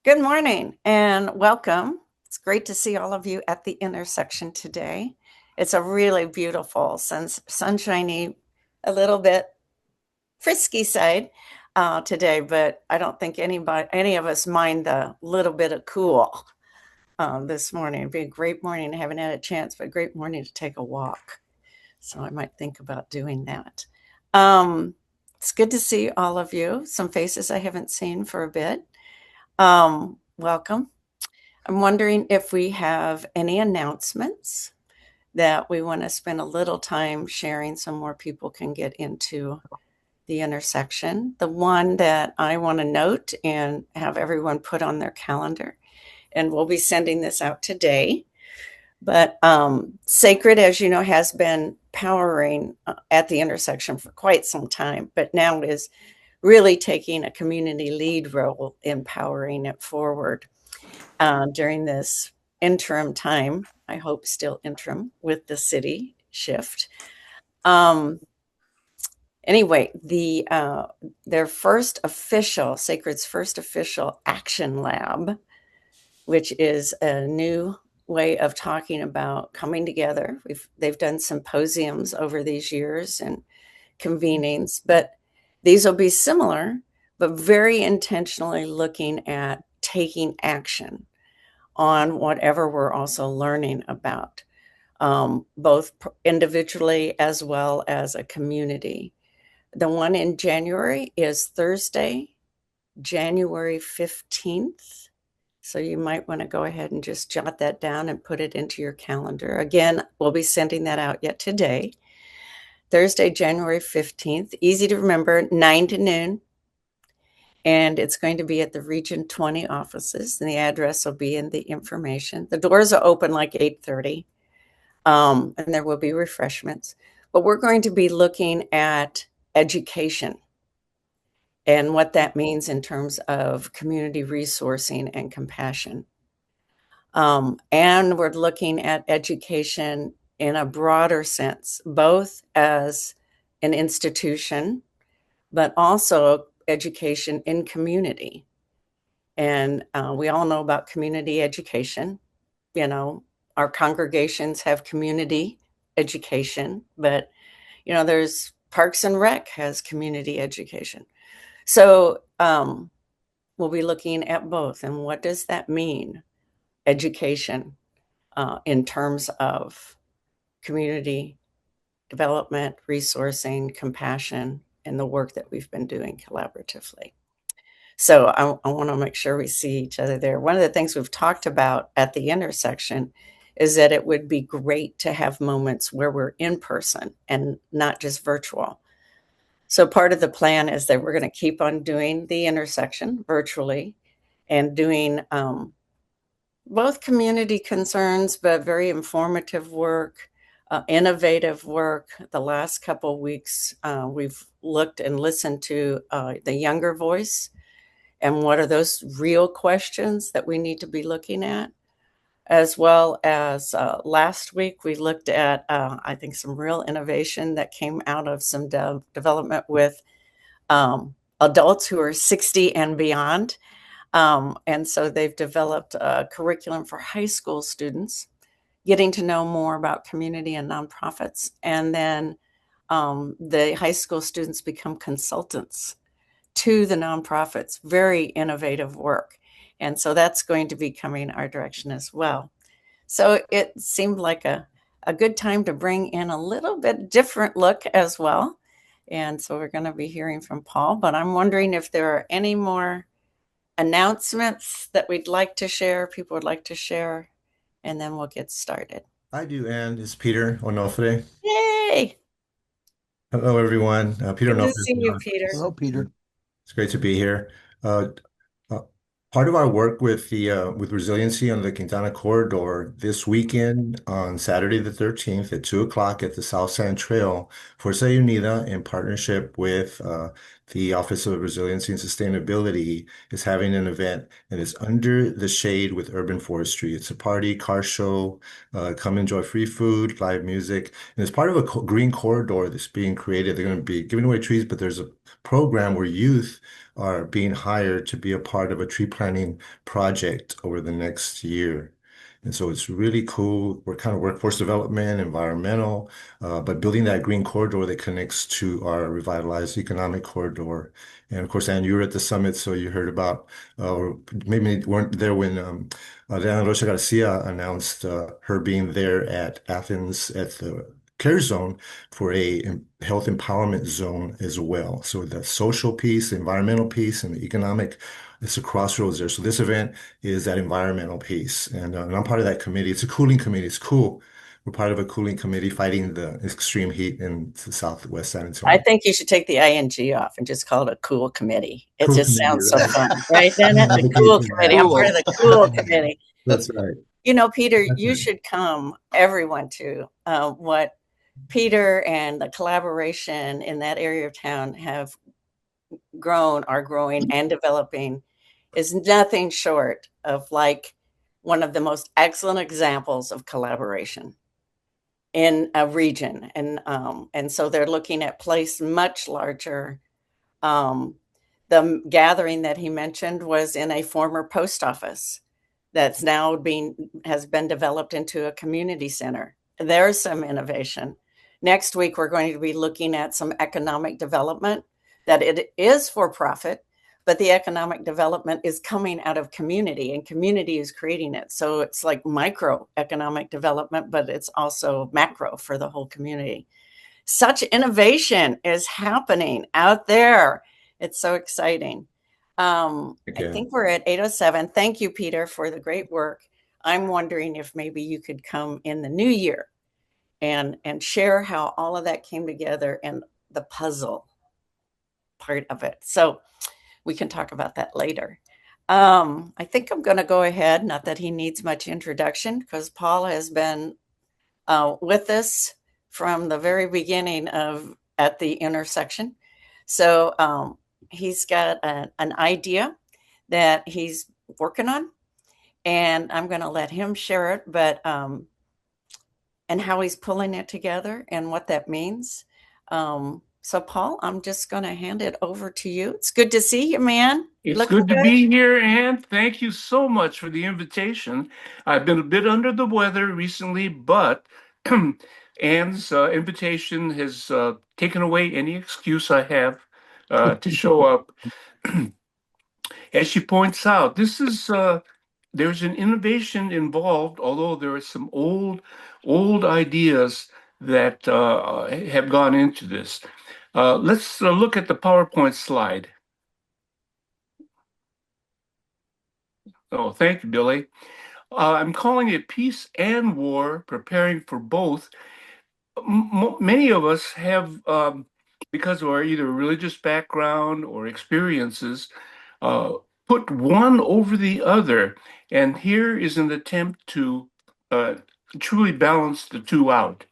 Good morning and welcome. It's great to see all of you at the intersection today. It's a really beautiful, sunshiny, a little bit frisky side today, but I don't think any of us mind the little bit of cool this morning. It'd be a great morning. I haven't had a chance, but a great morning to take a walk. So I might think about doing that. Um, it's good to see all of you. Some faces I haven't seen for a bit. Welcome. I'm wondering if we have any announcements that we want to spend a little time sharing so more people can get into the intersection. The one that I want to note and have everyone put on their calendar, and we'll be sending this out today. But Sacred, as you know, has been powering at the intersection for quite some time, but now is really taking a community lead role in powering it forward during this interim time. I hope still interim with the city shift. Um, anyway, their first official, Sacred's first official action lab, which is a new way of talking about coming together. They've done symposiums over these years and convenings, but these will be similar, but very intentionally looking at taking action on whatever we're also learning about, both individually as well as a community. The one in January is Thursday, January 15th. So you might want to go ahead and just jot that down and put it into your calendar. Again, we'll be sending that out yet today. Thursday, January 15th. Easy to remember, 9 to noon. And it's going to be at the Region 20 offices, and the address will be in the information. The doors are open like 8:30, and there will be refreshments. But we're going to be looking at education and what that means in terms of community resourcing and compassion. And we're looking at education in a broader sense, both as an institution, but also education in community. And we all know about community education. You know, our congregations have community education, but, there's Parks and Rec has community education. So we'll be looking at both. And what does that mean, education, in terms of community development, resourcing, compassion, and the work that we've been doing collaboratively. So I want to make sure we see each other there. One of the things we've talked about at the intersection is that it would be great to have moments where we're in person and not just virtual. So part of the plan is that we're going to keep on doing the intersection virtually and doing both community concerns, but very informative work, innovative work. The last couple of weeks, we've looked and listened to the younger voice and what are those real questions that we need to be looking at, as well as last week we looked at, I think, some real innovation that came out of some development with adults who are 60 and beyond. And so they've developed a curriculum for high school students, getting to know more about community and nonprofits. And then the high school students become consultants to the nonprofits. Very innovative work. And so that's going to be coming our direction as well. So it seemed like a good time to bring in a little bit different look as well. And so we're going to be hearing from Paul, but I'm wondering if there are any more announcements that we'd like to share, people would like to share, and then we'll get started. I do, and it's Peter Onofre. Yay! Hello, everyone. Peter Good to Onofre. see you, Peter. Hello, Peter. It's great to be here. Uh, Part of our work with the with resiliency on the Quintana corridor this weekend on Saturday the 13th at 2 o'clock at the South Sand Trail, Fuerza Unida, in partnership with the Office of Resiliency and Sustainability is having an event and it's under the shade with urban forestry. It's a party, car show, come enjoy free food, live music, and it's part of a green corridor that's being created. They're going to be giving away trees, but there's a program where youth are being hired to be a part of a tree planting project over the next year. And so it's really cool. We're kind of workforce development, environmental, but building that green corridor that connects to our revitalized economic corridor. And of course, Anne, you were at the summit, so you heard about, or maybe you weren't there when Diana Rocha Garcia announced her being there at Athens at the Care Zone for a health empowerment zone as well. So the social piece, the environmental piece, and the economic, it's a crossroads there. So this event is that environmental piece, and I'm part of that committee. It's a cooling committee. It's cool. We're part of a cooling committee fighting the extreme heat in the southwest San I Antonio. think you should take the ing off and just call it a cool committee. It Cool just committee, sounds so right? fun, right, I'm Dana? gonna The advocate cool for committee. I'm part of Cool. the cool committee. That's right. Peter, That's you right. should come, everyone, to what Peter and the collaboration in that area of town have grown, are growing, and developing is nothing short of like one of the most excellent examples of collaboration in a region. And so they're looking at place much larger. Um, the gathering that he mentioned was in a former post office that's now being has been developed into a community center. There's some innovation. Next week, we're going to be looking at some economic development that it is for profit, but the economic development is coming out of community and community is creating it. So it's like micro economic development, but it's also macro for the whole community. Such innovation is happening out there. It's so exciting. I Again, think we're at 8:07. Thank you, Peter, for the great work. I'm wondering if maybe you could come in the new year and share how all of that came together and the puzzle part of it. So we can talk about that later. I think I'm going to go ahead, not that he needs much introduction, because Paul has been with us from the very beginning of at the intersection. So he's got an idea that he's working on, and I'm going to let him share it. But and how he's pulling it together and what that means. So, Paul, I'm just going to hand it over to you. It's good to see you, man. You It's looking good to good? be here, Ann. Thank you so much for the invitation. I've been a bit under the weather recently, but Ann's invitation has taken away any excuse I have to show up. As she points out, there's an innovation involved, although there are some old ideas that have gone into this. Let's look at the PowerPoint slide. Oh, thank you, Billy. I'm calling it Peace and War, Preparing for Both. Many of us have, because of our either religious background or experiences, uh, put one over the other. And here is an attempt to uh, truly balance the two out.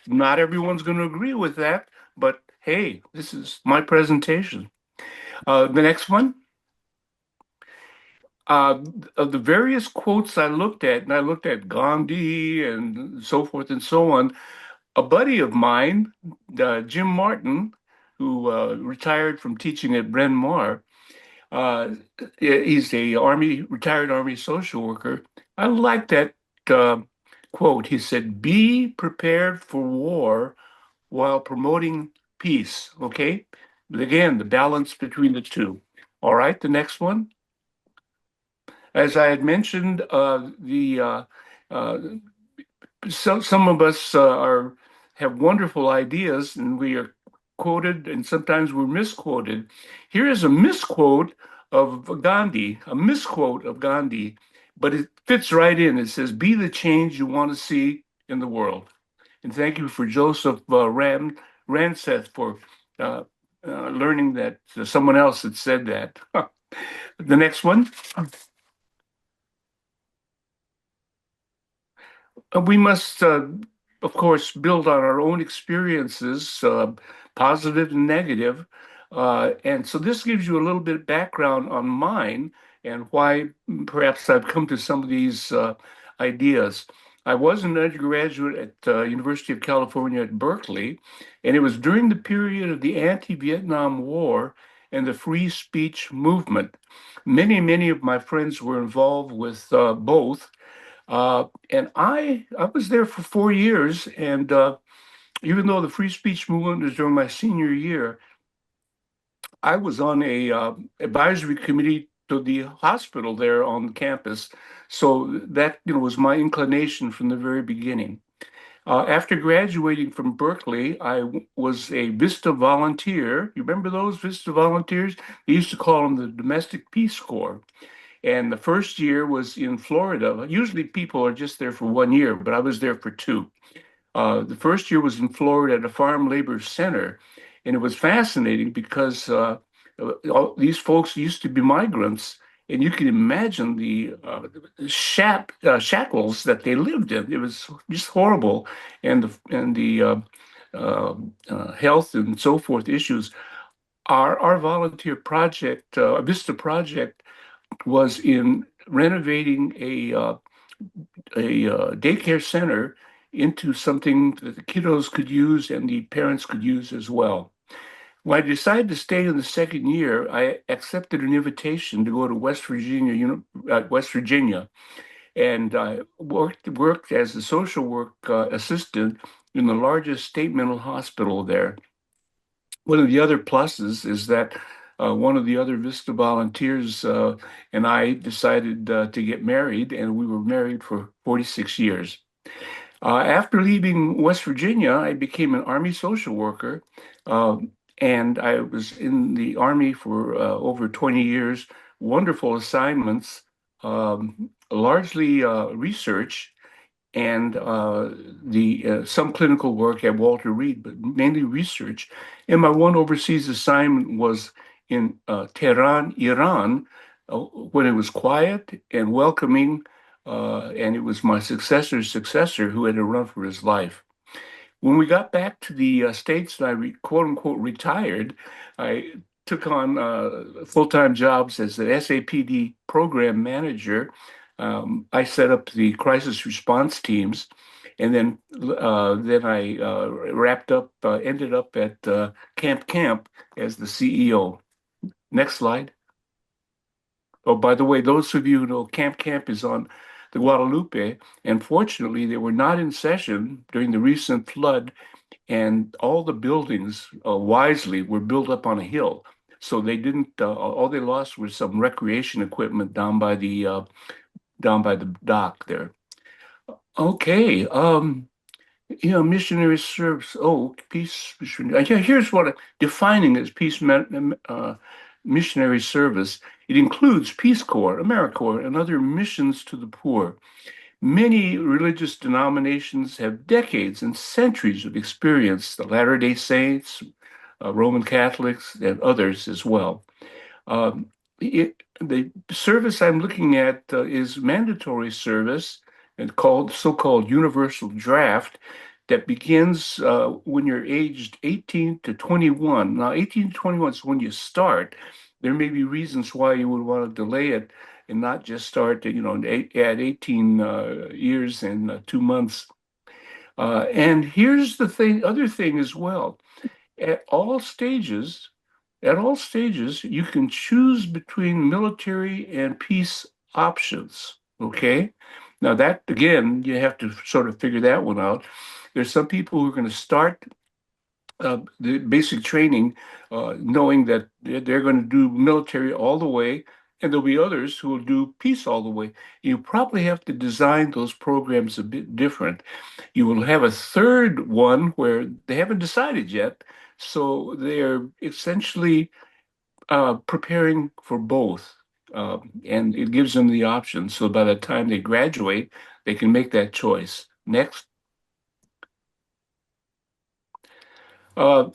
Not everyone's going to agree with that, but hey, this is my presentation. The next one. Of the various quotes I looked at, and I looked at Gandhi and so forth and so on, a buddy of mine, Jim Martin, who retired from teaching at Bryn Mawr, uh, he's a retired Army social worker. I like that uh, quote. He said, "Be prepared for war while promoting peace." Okay, but again, the balance between the two. All right, the next one. As I had mentioned, the uh, some of us are have wonderful ideas, and we are quoted, and sometimes we're misquoted. Here is a misquote of Gandhi, a misquote of Gandhi, but it fits right in. It says, "Be the change you want to see in the world." And thank you for Joseph Ranseth for uh, learning that someone else had said that. The next one. We must, of course, build on our own experiences, positive and negative. And so this gives you a little bit of background on mine and why perhaps I've come to some of these ideas. I was an undergraduate at University of California at Berkeley, and it was during the period of the anti-Vietnam War and the free speech movement. Many of my friends were involved with both. And I was there for 4 years, and even though the free speech movement was during my senior year, I was on a advisory committee to the hospital there on campus. So that, was my inclination from the very beginning. After graduating from Berkeley, was a Vista volunteer. You remember those Vista volunteers? They used to call them the Domestic Peace Corps. And the first year was in Florida. Usually people are just there for 1 year, but I was there for two. The first year was in Florida at a farm labor center, and it was fascinating because all these folks used to be migrants, and you can imagine the shackles that they lived in. It was just horrible, and the health and so forth issues. Our volunteer project, Vista project, was in renovating a daycare center into something that the kiddos could use and the parents could use as well. When I decided to stay in the second year, I accepted an invitation to go to West Virginia, and I worked as a social work assistant in the largest state mental hospital there. One of the other pluses is that one of the other Vista volunteers and I decided to get married, and we were married for 46 years. After leaving West Virginia, I became an Army social worker, uh, and I was in the Army for over 20 years. Wonderful assignments, largely research and the some clinical work at Walter Reed, but mainly research. And my one overseas assignment was in Tehran, Iran, when it was quiet and welcoming, and it was my successor's successor who had to run for his life. When we got back to the States and quote unquote retired, I took on full-time jobs as an SAPD program manager. I set up the crisis response teams, and then I ended up at Camp as the CEO. Next slide. Oh, by the way, those of you who know Camp is on the Guadalupe, and fortunately, they were not in session during the recent flood, and all the buildings wisely were built up on a hill. So they didn't, all they lost was some recreation equipment down by the dock there. Okay, missionary service. Oh, peace missionary. Yeah, here's what defining as missionary service. It includes Peace Corps, AmeriCorps, and other missions to the poor. Many religious denominations have decades and centuries of experience, the Latter-day Saints, Roman Catholics, and others as well. The service I'm looking at is mandatory service and called so-called universal draft that begins when you're aged 18 to 21. Now, 18 to 21 is when you start. There may be reasons why you would want to delay it and not just start, at 18 years and 2 months. And here's the other thing as well. At all stages, at all stages, you can choose between military and peace options. Okay. Now that again, you have to sort of figure that one out. There's some people who are going to start the basic training, knowing that they're going to do military all the way, and there'll be others who will do peace all the way. You probably have to design those programs a bit different. You will have a third one where they haven't decided yet, so they're essentially preparing for both. And it gives them the option. So by the time they graduate, they can make that choice. Next. Uh,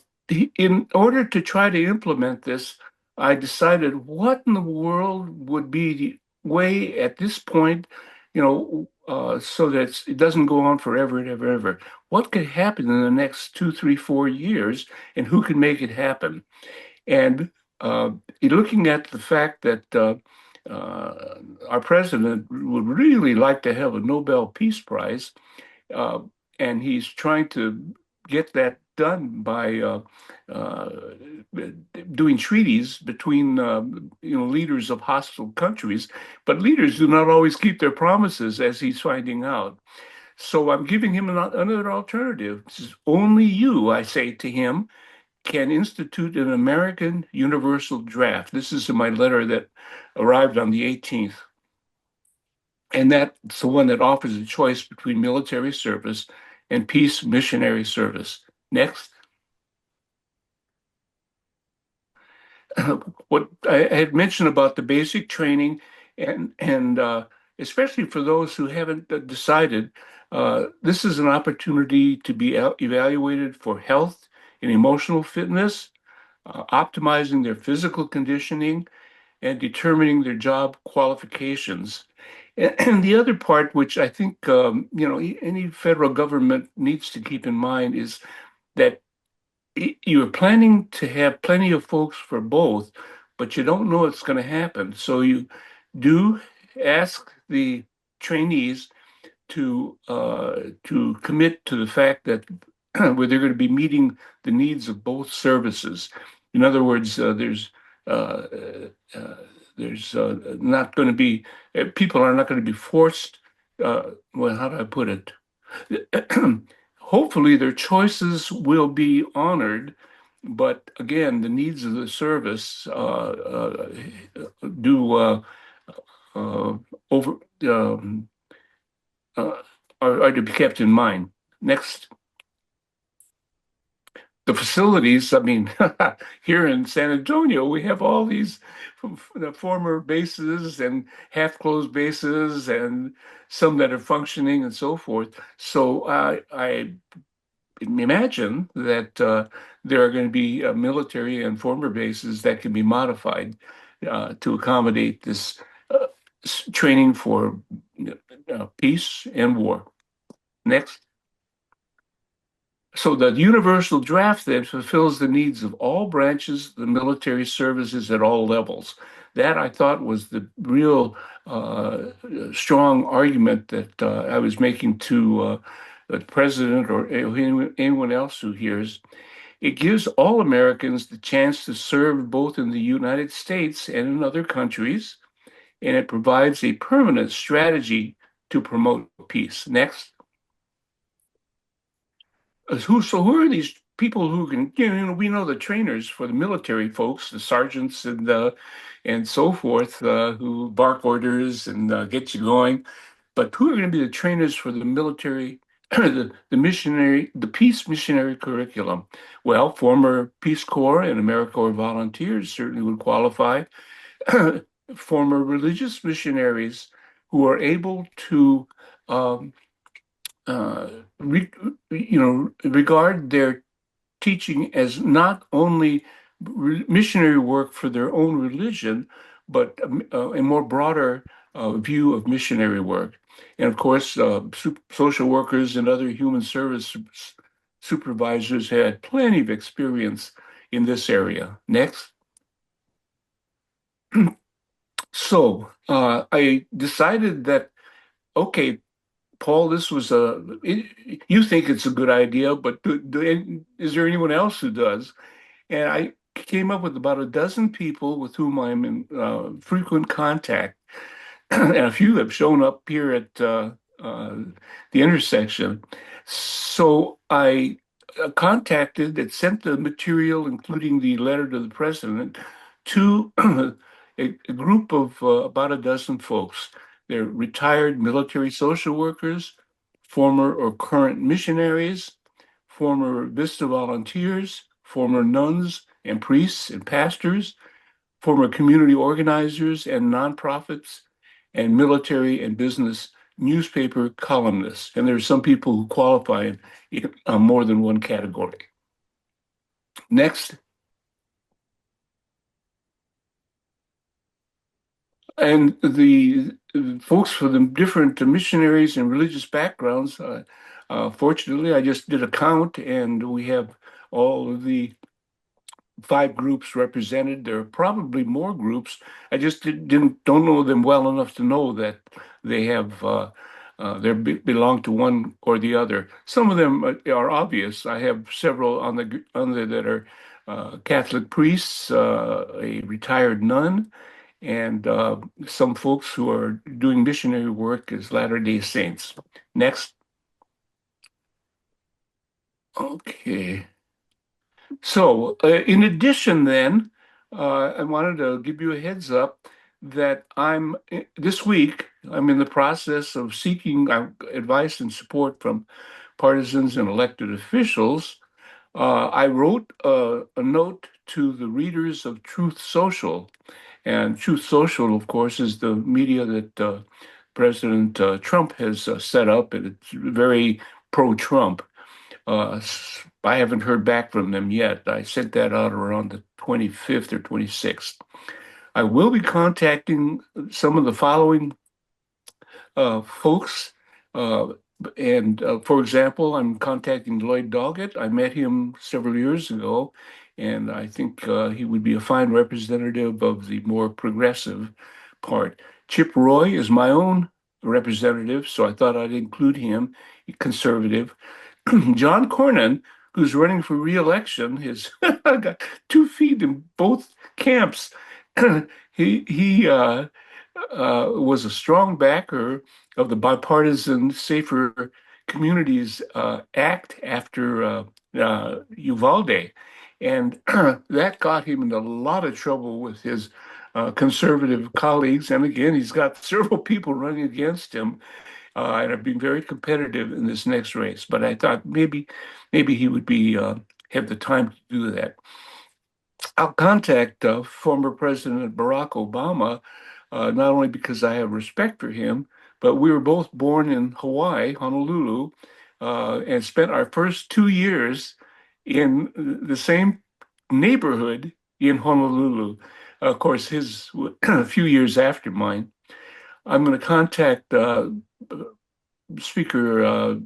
in order to try to implement this, I decided what in the world would be the way at this point, so that it doesn't go on forever and ever, ever. What could happen in the next 2, 3, 4 years, and who can make it happen? And uh, looking at the fact that our president would really like to have a Nobel Peace Prize, uh, and he's trying to get that done by uh, doing treaties between leaders of hostile countries. But leaders do not always keep their promises, as he's finding out. So I'm giving him another alternative. This is only you, I say to him, can institute an American universal draft. This is in my letter that arrived on the 18th. And that's the one that offers a choice between military service and peace missionary service. Next. What I had mentioned about the basic training and especially for those who haven't decided, this is an opportunity to be evaluated for health and emotional fitness, optimizing their physical conditioning, and determining their job qualifications. And the other part, which I think any federal government needs to keep in mind, is that you're planning to have plenty of folks for both, but you don't know what's going to happen. So you do ask the trainees to commit to the fact that where they're going to be meeting the needs of both services. In other words, uh, uh, there's not going to be people are not going to be forced. Well, how do I put it? Hopefully, their choices will be honored, but again, the needs of the service do uh, over uh, are to be kept in mind. Next, the facilities. I mean, here in San Antonio, we have all these the former bases and half-closed bases, and some that are functioning and so forth. So I imagine that there are going to be military and former bases that can be modified to accommodate this uh, training for peace and war. Next. So the universal draft then fulfills the needs of all branches, the military services at all levels. That I thought was the real strong argument that I was making to the president or anyone else who hears. It gives all Americans the chance to serve both in the United States and in other countries, and it provides a permanent strategy to promote peace. Next. So who are these people who can, we know the trainers for the military folks, the sergeants and so forth, who bark orders and get you going. But who are going to be the trainers for the military, the peace missionary curriculum? Well, former Peace Corps and AmeriCorps volunteers certainly would qualify. Former religious missionaries who are able to um, uh, re, regard their teaching as not only missionary work for their own religion, but a more broader view of missionary work. And of course, social workers and other human service supervisors had plenty of experience in this area. Next. So I decided that, okay, Paul, this was you think it's a good idea, but is there anyone else who does? And I came up with about a dozen people with whom I'm in frequent contact, and a few have shown up here at uh, the intersection. So I contacted and sent the material, including the letter to the president, to a group of about a dozen folks. They're retired military social workers, former or current missionaries, former Vista volunteers, former nuns and priests and pastors, former community organizers and nonprofits, and military and business newspaper columnists. And there are some people who qualify in more than one category. Next. And the folks for the different missionaries and religious backgrounds, fortunately, I just did a count and we have all of the 5 groups represented. There are probably more groups. I just don't know them well enough to know that they have belong to one or the other. Some of them are obvious. I have several on there that are Catholic priests, a retired nun, and some folks who are doing missionary work as Latter-day Saints. Next. Okay. So, in addition, then, I wanted to give you a heads up that this week, I'm in the process of seeking advice and support from partisans and elected officials. I wrote a note to the readers of Truth Social, and Truth Social, of course, is the media that President Trump has set up, and it's very pro-Trump. I haven't heard back from them yet. I sent that out around the 25th or 26th. I will be contacting some of the following folks. Uh, and for example, I'm contacting Lloyd Doggett. I met him several years ago, and I think he would be a fine representative of the more progressive part. Chip Roy is my own representative, so I thought I'd include him, conservative. John Cornyn, who's running for re-election, has got 2 feet in both camps. He was a strong backer of the Bipartisan Safer Communities Act after Uvalde, and that got him in a lot of trouble with his conservative colleagues. And again, he's got several people running against him and are being very competitive in this next race. But I thought maybe he would be have the time to do that. I'll contact former President Barack Obama, not only because I have respect for him, but we were both born in Hawaii, Honolulu, and spent our first 2 years in the same neighborhood in Honolulu. Of course, his a few years after mine. I'm going to contact Speaker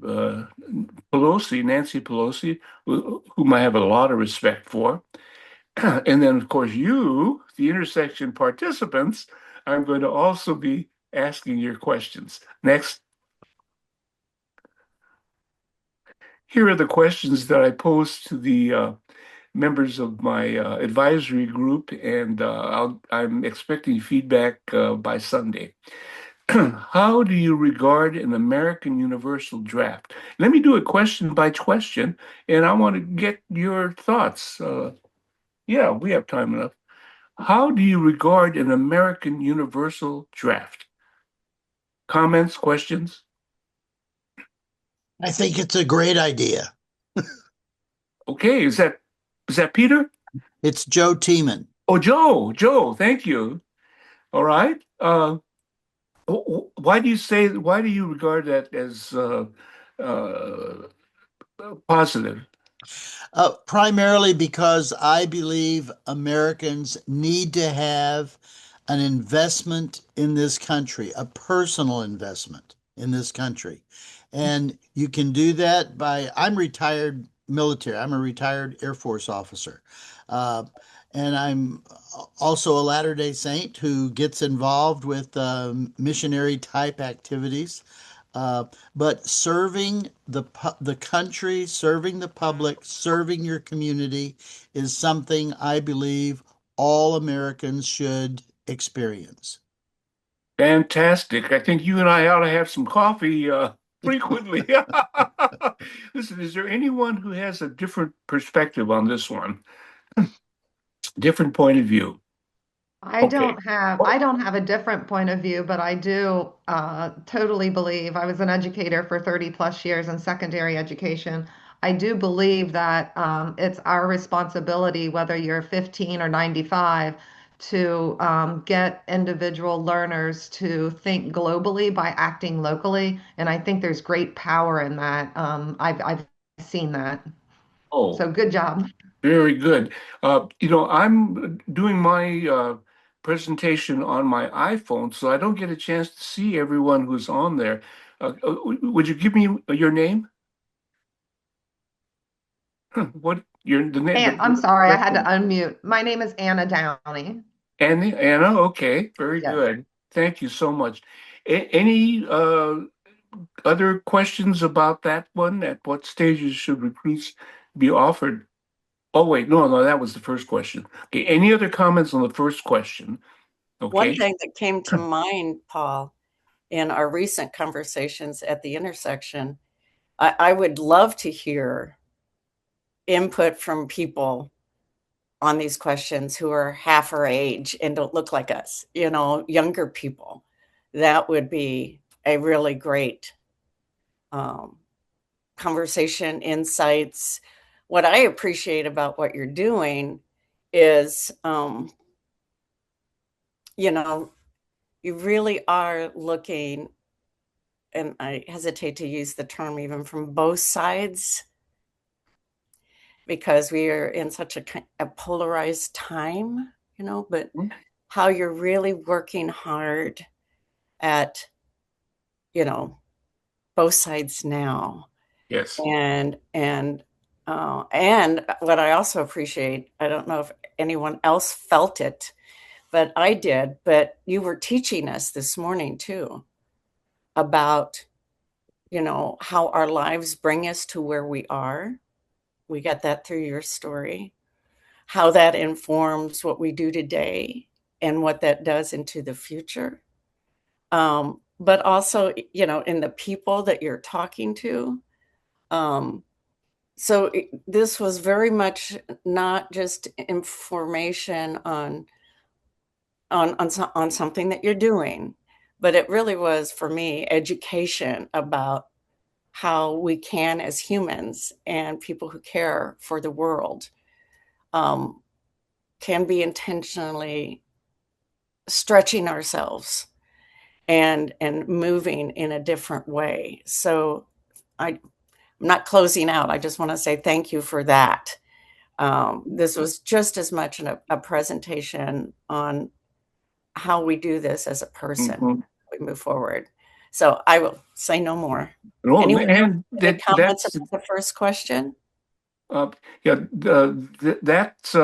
Pelosi, Nancy Pelosi, whom I have a lot of respect for. And then, of course, you, the intersection participants, I'm going to also be asking your questions. Next. Here are the questions that I posed to the members of my advisory group, and I'm expecting feedback by Sunday. How do you regard an American universal draft? Let me do it question by question, and I want to get your thoughts. Yeah, we have time enough. How do you regard an American universal draft? Comments, questions? I think it's a great idea. Okay, is that Peter? It's Joe Tiemann. Oh, Joe, thank you. All right. Why do you regard that as uh, positive? Primarily because I believe Americans need to have an investment in this country, a personal investment in this country. And you can do that I'm retired military, I'm a retired Air Force officer. Uh, and I'm also a Latter-day Saint who gets involved with missionary type activities. Uh, but serving the country, serving the public, serving your community is something I believe all Americans should experience. Fantastic. I think you and I ought to have some coffee frequently. Listen, is there anyone who has a different perspective on this one? Different point of view. Okay. I don't have a different point of view, but I do totally believe I was an educator for 30 plus years in secondary education. I do believe that it's our responsibility, whether you're 15 or 95, to get individual learners to think globally by acting locally. And I think there's great power in that. I've seen that. Oh, So good job. very good. I'm doing my presentation on my iPhone, so I don't get a chance to see everyone who's on there. Would you give me your name? What? Your the name, And I'm the sorry, I correct had to one. unmute. My name is Anna Downey. Anna, okay, very Yes. good. Thank you so much. Any other questions about that one? At what stages should recruits be offered? Oh, wait, no, that was the first question. Okay, any other comments on the first question? One Okay. thing that came to mind, Paul, in our recent conversations at the intersection, I would love to hear input from people on these questions who are half our age and don't look like us, younger people. That would be a really great um, conversation, insights. What I appreciate about what you're doing is, you know, you really are looking, and I hesitate to use the term even from both sides because we are in such a polarized time, but how you're really working hard at, you know, both sides now. Yes. And what I also appreciate, I don't know if anyone else felt it, but I did, but you were teaching us this morning too about, how our lives bring us to where we are. We got that through your story, how that informs what we do today and what that does into the future. But also, in the people that you're talking to. This was very much not just information on something that you're doing, but it really was for me education about how we can, as humans and people who care for the world, um, can be intentionally stretching ourselves and moving in a different way. So I'm not closing out. I just want to say thank you for that. This was just as much a presentation on how we do this as a person. Mhm. We move forward. So I will say no more. Oh, Anyone and have any comments that's about the first question? Uh, yeah, that's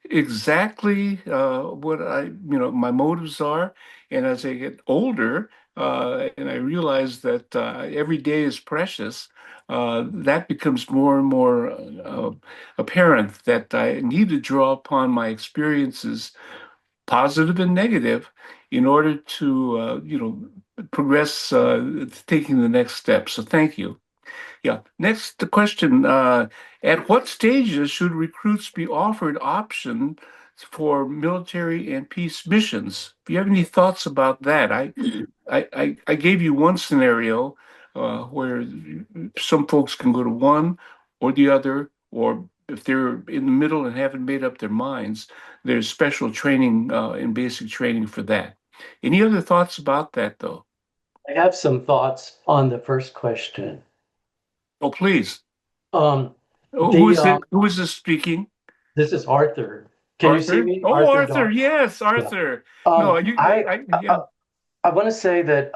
exactly what my motives are. And as I get older, and I realize that every day is precious, that becomes more and more apparent that I need to draw upon my experiences, positive and negative, in order to, progress, taking the next step. So thank you. Yeah. Next, the question, at what stages should recruits be offered options for military and peace missions? If you have any thoughts about that, I gave you one scenario where some folks can go to one or the other, or if they're in the middle and haven't made up their minds, there's special training and basic training for that. Any other thoughts about that, though? I have some thoughts on the first question. Oh, please. Um, Who the is it? Who is this speaking? This is Arthur. Can you see Arthur? me, Oh, Arthur Arthur. Dodd? Yes, Yeah. Arthur. No, yeah. I want to say that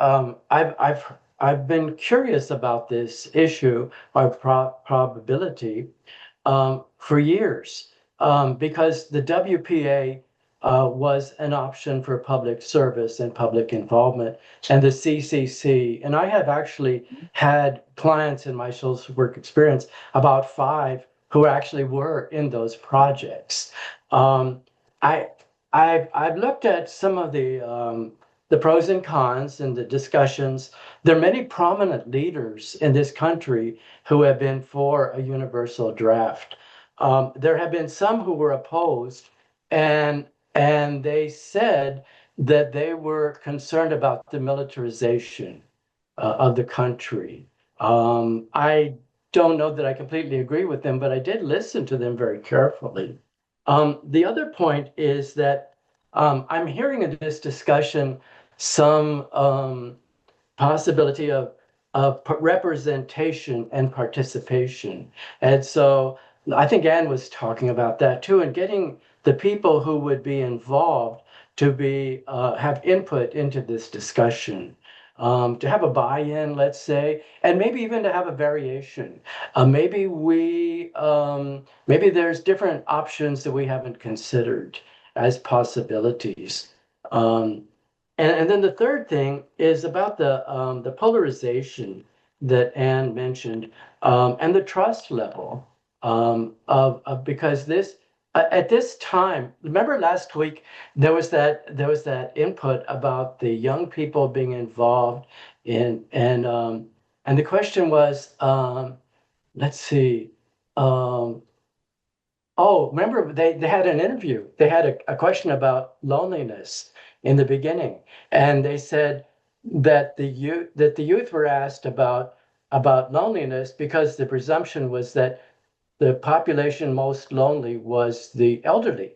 I've been curious about this issue of probability for years because the WPA was an option for public service and public involvement, and the CCC. And I have actually had clients in my social work experience, about five, who actually were in those projects. Um, I I've looked at some of the pros and cons and the discussions. There are many prominent leaders in this country who have been for a universal draft. There have been some who were opposed, and they said that they were concerned about the militarization of the country. I don't know that I completely agree with them, but I did listen to them very carefully. The other point is that I'm hearing in this discussion some possibility of representation and participation. And so I think Anne was talking about that too, and getting the people who would be involved to be have input into this discussion. to have a buy-in, let's say, and maybe even to have a variation. Maybe there's different options that we haven't considered as possibilities. Um, and then the third thing is about the polarization that Anne mentioned, and the trust level, of because this at this time, remember last week there was that input about the young people being involved in, and the question was, let's see. Um, Oh, remember they had an interview. They had a question about loneliness in the beginning, and they said that the youth were asked about loneliness because the presumption was that the population most lonely was the elderly.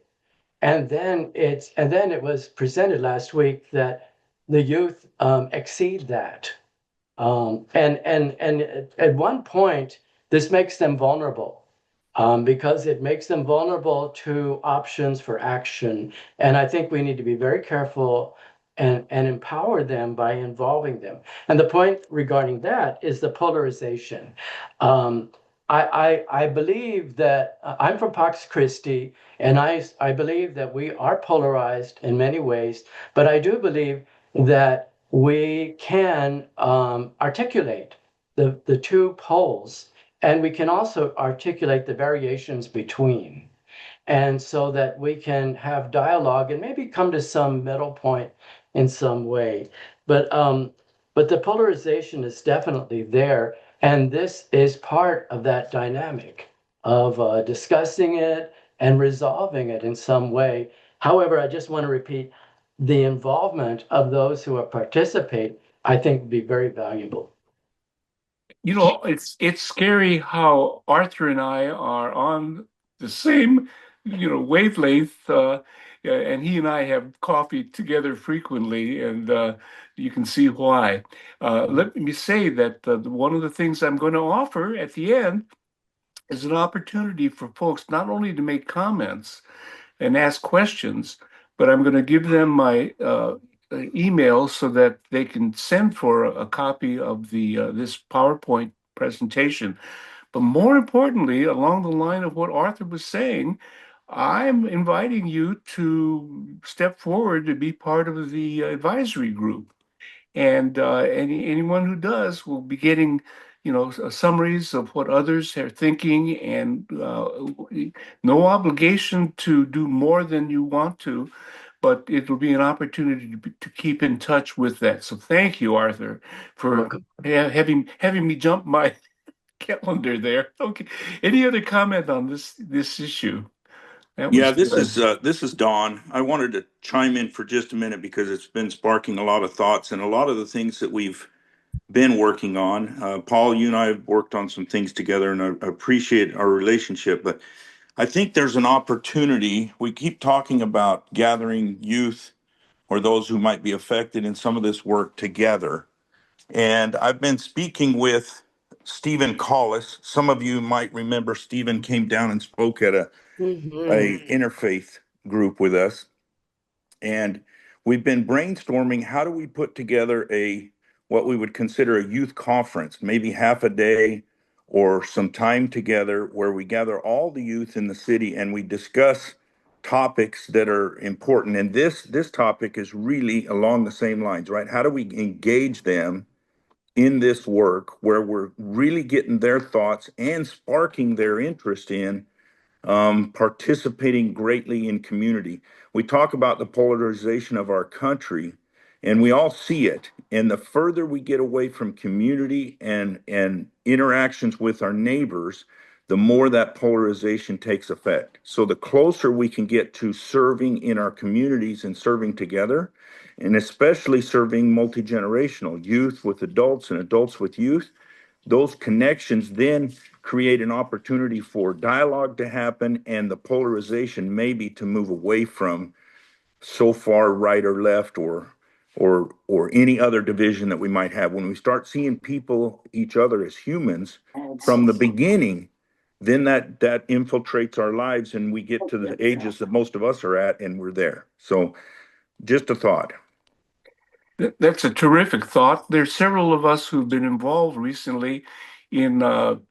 And then it was presented last week that the youth exceed that. And at one point, this makes them vulnerable, because it makes them vulnerable to options for action. And I think we need to be very careful and empower them by involving them. And the point regarding that is the polarization. Um, I believe that I'm from Pax Christi, and I believe that we are polarized in many ways, but I do believe that we can articulate the two poles, and we can also articulate the variations between, and so that we can have dialogue and maybe come to some middle point in some way. But the polarization is definitely there, and this is part of that dynamic of discussing it and resolving it in some way. However, I just want to repeat, the involvement of those who participate, I think, would be very valuable. It's scary how Arthur and I are on the same, wavelength, and he and I have coffee together frequently, and you can see why. Let me say that one of the things I'm going to offer at the end is an opportunity for folks not only to make comments and ask questions, but I'm going to give them my email so that they can send for a copy of the this PowerPoint presentation. But more importantly, along the line of what Arthur was saying, I'm inviting you to step forward to be part of the advisory group. And anyone who does will be getting, summaries of what others are thinking, and no obligation to do more than you want to, but it'll be an opportunity to keep in touch with that. So thank you, Arthur, for Welcome. having me jump my calendar there. Okay. Any other comment on this issue? That Yeah, was this good. is Don. I wanted to chime in for just a minute because it's been sparking a lot of thoughts and a lot of the things that we've been working on. Paul, you and I have worked on some things together, and I appreciate our relationship. But I think there's an opportunity. We keep talking about gathering youth or those who might be affected in some of this work together. And I've been speaking with Stephen Collis. Some of you might remember Stephen came down and spoke at a interfaith group with us, and we've been brainstorming how do we put together a what we would consider a youth conference, maybe half a day or some time together where we gather all the youth in the city and we discuss topics that are important. And this topic is really along the same lines, right? How do we engage them in this work where we're really getting their thoughts and sparking their interest in participating greatly in community. We talk about the polarization of our country, and we all see it. And the further we get away from community and interactions with our neighbors, the more that polarization takes effect. So the closer we can get to serving in our communities and serving together, and especially serving multi-generational youth with adults and adults with youth, those connections then create an opportunity for dialogue to happen and the polarization maybe to move away from so far right or left or any other division that we might have. When we start seeing people, each other as humans from the beginning, then that infiltrates our lives and we get to the ages that most of us are at and we're there. So just a thought. That's a terrific thought. There's several of us who've been involved recently in um,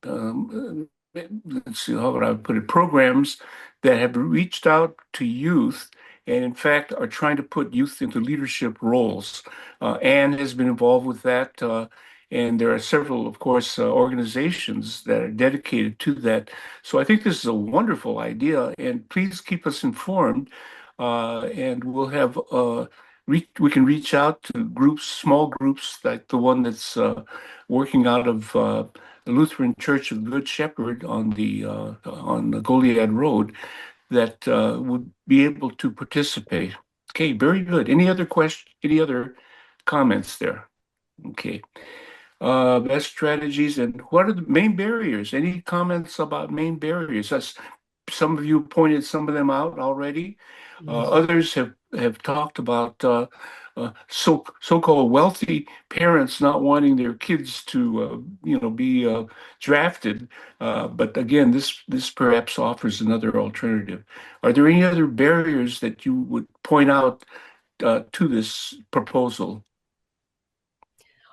let's see, how would I put it, programs that have reached out to youth and in fact are trying to put youth into leadership roles. Anne has been involved with that, and there are several, of course, organizations that are dedicated to that. So I think this is a wonderful idea, and please keep us informed. And we'll have we can reach out to groups, small groups like the one that's working out of the Lutheran Church of the Good Shepherd on the Goliad Road that would be able to participate. Okay, very good. Any other question? Any other comments there? Okay. Best strategies and what are the main barriers? Any comments about main barriers? Some of you pointed some of them out already. Others have talked about so-called wealthy parents not wanting their kids to be drafted. But again, this perhaps offers another alternative. Are there any other barriers that you would point out to this proposal?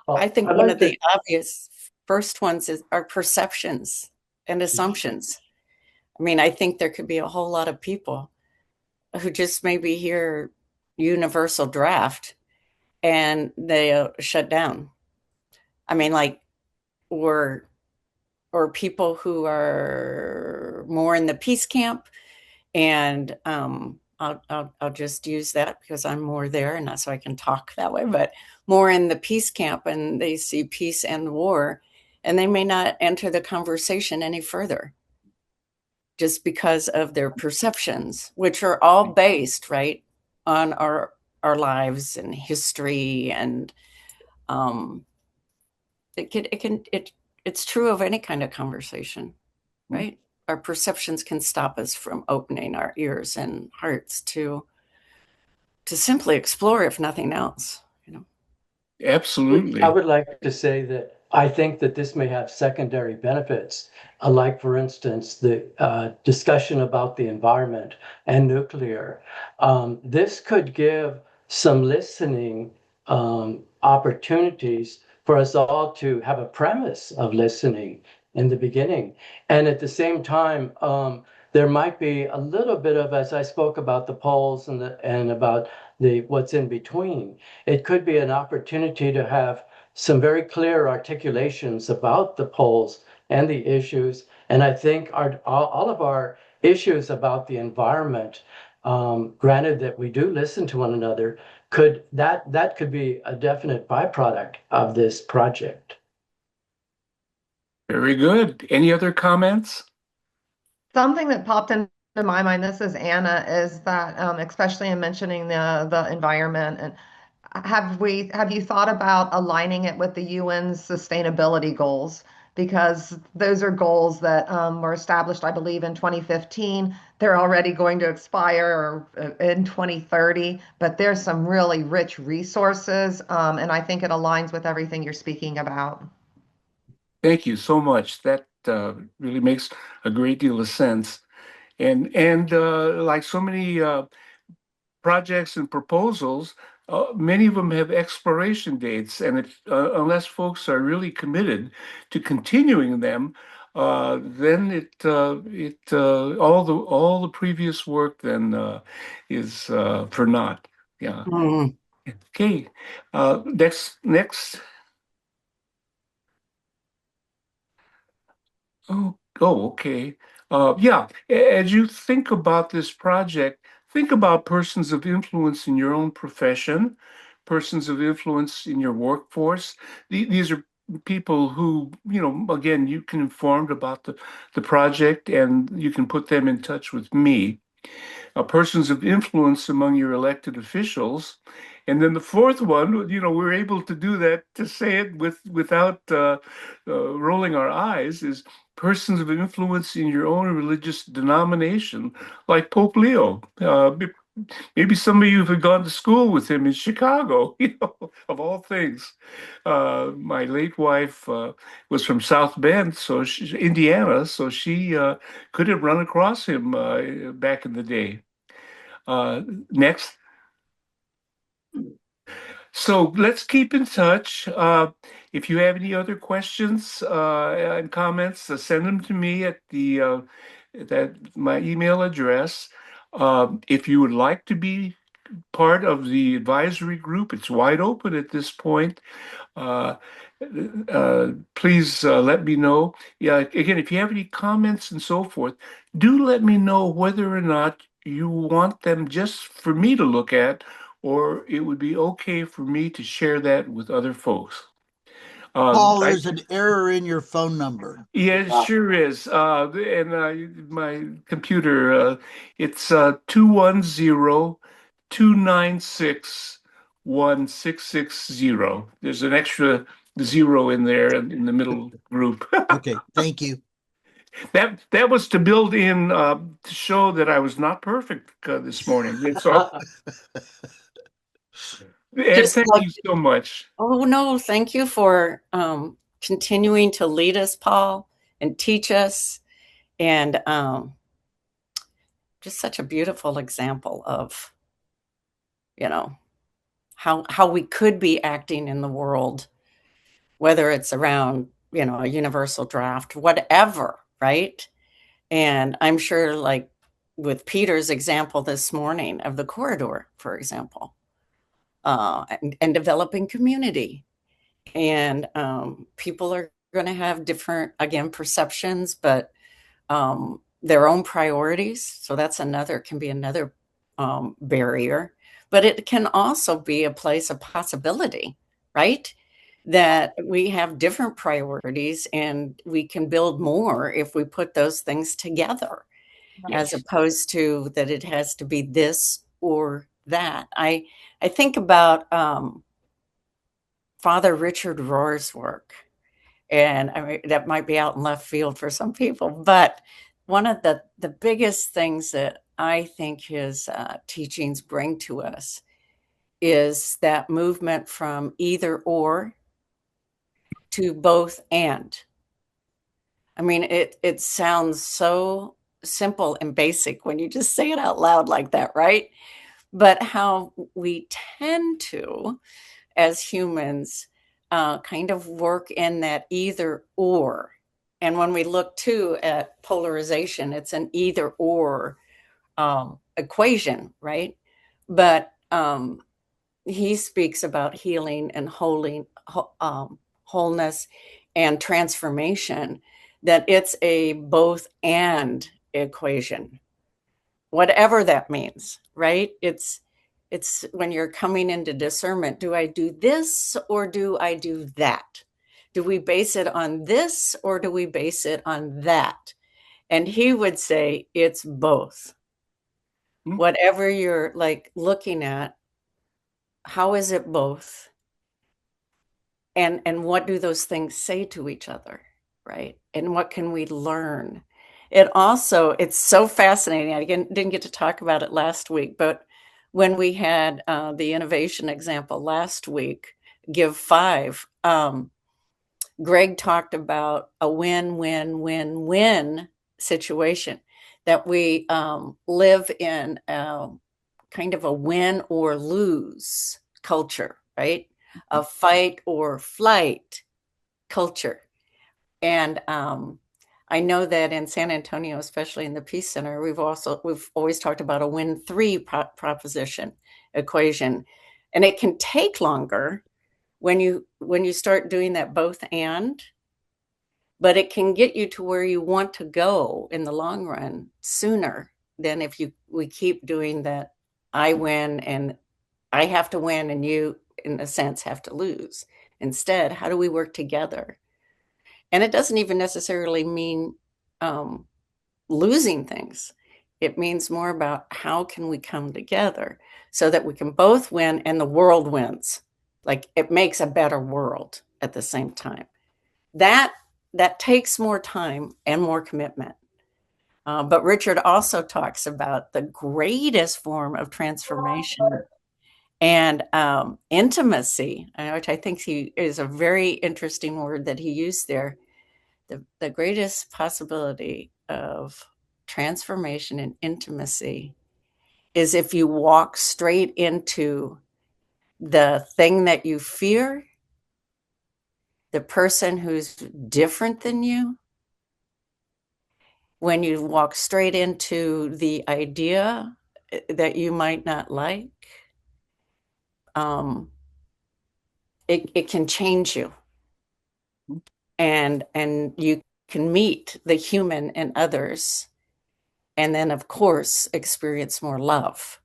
I Well, think I'd one like of to. the obvious first ones are perceptions and assumptions. I mean, I think there could be a whole lot of people who just maybe hear universal draft and they shut down. I mean, like, or people who are more in the peace camp, and I'll just use that because I'm more there, and that's so I can talk that way. But more in the peace camp, and they see peace and war, and they may not enter the conversation any further just because of their perceptions, which are all based right on our lives and history, and um, it's true of any kind of conversation, right? Our perceptions can stop us from opening our ears and hearts to simply explore, if nothing else, you know. I Absolutely. would like to say that I think that this may have secondary benefits, like, for instance, the discussion about the environment and nuclear. This could give some listening opportunities for us all to have a premise of listening in the beginning. And at the same time, there might be a little bit of, as I spoke about the poles and about the what's in between, it could be an opportunity to have some very clear articulations about the polls and the issues. And I think all of our issues about the environment, granted that we do listen to one another, that could be a definite byproduct of this project. Very good. Any other comments? Something that popped into my mind, this is Anna, is that especially in mentioning the environment, and have you thought about aligning it with the UN's sustainability goals? Because those are goals that were established, I believe, in 2015. They're already going to expire in 2030, but there's some really rich resources, and I think it aligns with everything you're speaking about. Thank you so much. That really makes a great deal of sense. And like so many projects and proposals, many of them have expiration dates, and unless folks are really committed to continuing them, then all the previous work then is for naught. Yeah. Mm. Okay. Next. Okay. Yeah, as you think about this project, think about persons of influence in your own profession, persons of influence in your workforce. These are people who, again, you can inform about the project and you can put them in touch with me. Persons of influence among your elected officials. And then the fourth one, we're able to do that, to say it without rolling our eyes, is persons of influence in your own religious denomination, like Pope Leo. Maybe some of you have gone to school with him in Chicago, of all things. My late wife was from South Bend, Indiana, so she could have run across him back in the day. Uh, Next. So let's keep in touch. If you have any other questions and comments, send them to me at the that my email address. If you would like to be part of the advisory group, it's wide open at this point. Uh, please let me know. Yeah, again, if you have any comments and so forth, do let me know whether or not you want them just for me to look at, or it would be okay for me to share that with other folks. Paul, I there's an error in your phone number. Yeah, it Yeah. sure is. And my computer, it's 210-296-1660. There's an extra zero in there in the middle group. Okay, thank you. That was to build in to show that I was not perfect this morning. And so, and Just thank like, you so much. oh no, thank you for continuing to lead us, Paul, and teach us. And just such a beautiful example of, you know, how we could be acting in the world, whether it's around, a universal draft, whatever, right? And I'm sure, like with Peter's example this morning of the corridor, for example, and developing community. And people are going to have different, again, perceptions, but their own priorities. So that's can be another barrier. But it can also be a place of possibility, right? That we have different priorities and we can build more if we put those things together, as Yes. opposed to that it has to be this or that. I think about Father Richard Rohr's work, and I mean that might be out in left field for some people, but one of the biggest things that I think his teachings bring to us is that movement from either or to both and. I mean, it sounds so simple and basic when you just say it out loud like that, right? But how we tend to, as humans, kind of work in that either or. And when we look too at polarization, it's an either or equation, right? But he speaks about healing and wholeness and transformation, that it's a both and equation, whatever that means, right? It's when you're coming into discernment, do I do this or do I do that? Do we base it on this or do we base it on that? And he would say it's both. Hmm. Whatever you're like looking at, how is it both? And what do those things say to each other, right? And what can we learn? It's so fascinating. I didn't get to talk about it last week, but when we had the innovation example last week, give five, Greg talked about a win-win-win-win situation, that we live in kind of a win or lose culture, right? A fight or flight culture. And I know that in San Antonio, especially in the Peace Center, we've always talked about a win-3 proposition equation, and it can take longer when you start doing that both and, but it can get you to where you want to go in the long run sooner than if we keep doing that. I win and I have to win and you, in a sense, have to lose. Instead, how do we work together? And it doesn't even necessarily mean um, losing things. It means more about how can we come together so that we can both win and the world wins. Like it makes a better world at the same time. That that takes more time and more commitment. But Richard also talks about the greatest form of transformation and intimacy, which I think he is a very interesting word that he used there. The greatest possibility of transformation and intimacy is if you walk straight into the thing that you fear, the person who's different than you, when you walk straight into the idea that you might not like, it can change you, and you can meet the human in others, and then of course experience more love.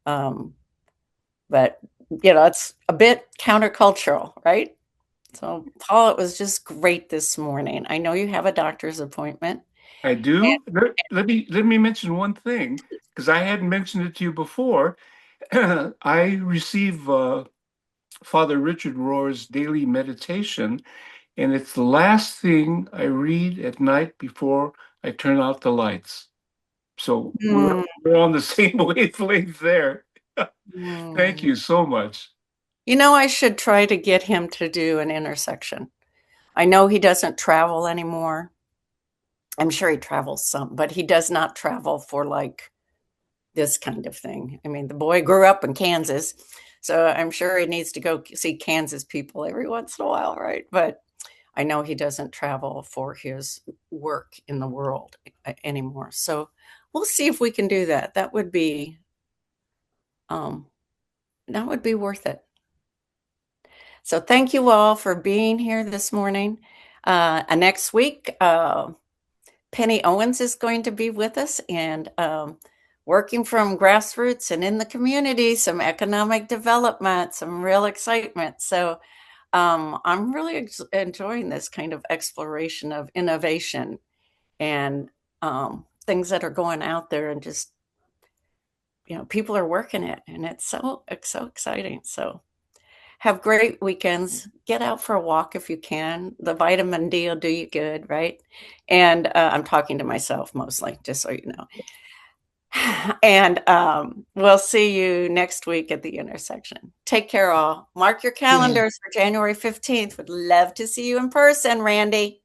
But it's a bit countercultural, right? So Paul, it was just great this morning. I know you have a doctor's appointment. I do. Let me mention one thing, because I hadn't mentioned it to you before. I receive Father Richard Rohr's daily meditation, and it's the last thing I read at night before I turn out the lights. So we're on the same wavelength there. Thank you so much. I should try to get him to do an intersection. I know he doesn't travel anymore. I'm sure he travels some, but he does not travel for like this kind of thing. I mean, the boy grew up in Kansas, so I'm sure he needs to go see Kansas people every once in a while, right? But I know he doesn't travel for his work in the world anymore. So we'll see if we can do that. That would be worth it. So thank you all for being here this morning. Next week, Penny Owens is going to be with us, and working from grassroots and in the community, some economic development, some real excitement. So I'm really enjoying this kind of exploration of innovation and things that are going out there, and just, people are working it, and it's so exciting. So have great weekends. Get out for a walk if you can. The vitamin D will do you good, right? And I'm talking to myself mostly, just so you know. And we'll see you next week at the intersection. Take care, all. Mark your calendars for January 15th. Would love to see you in person, Randy.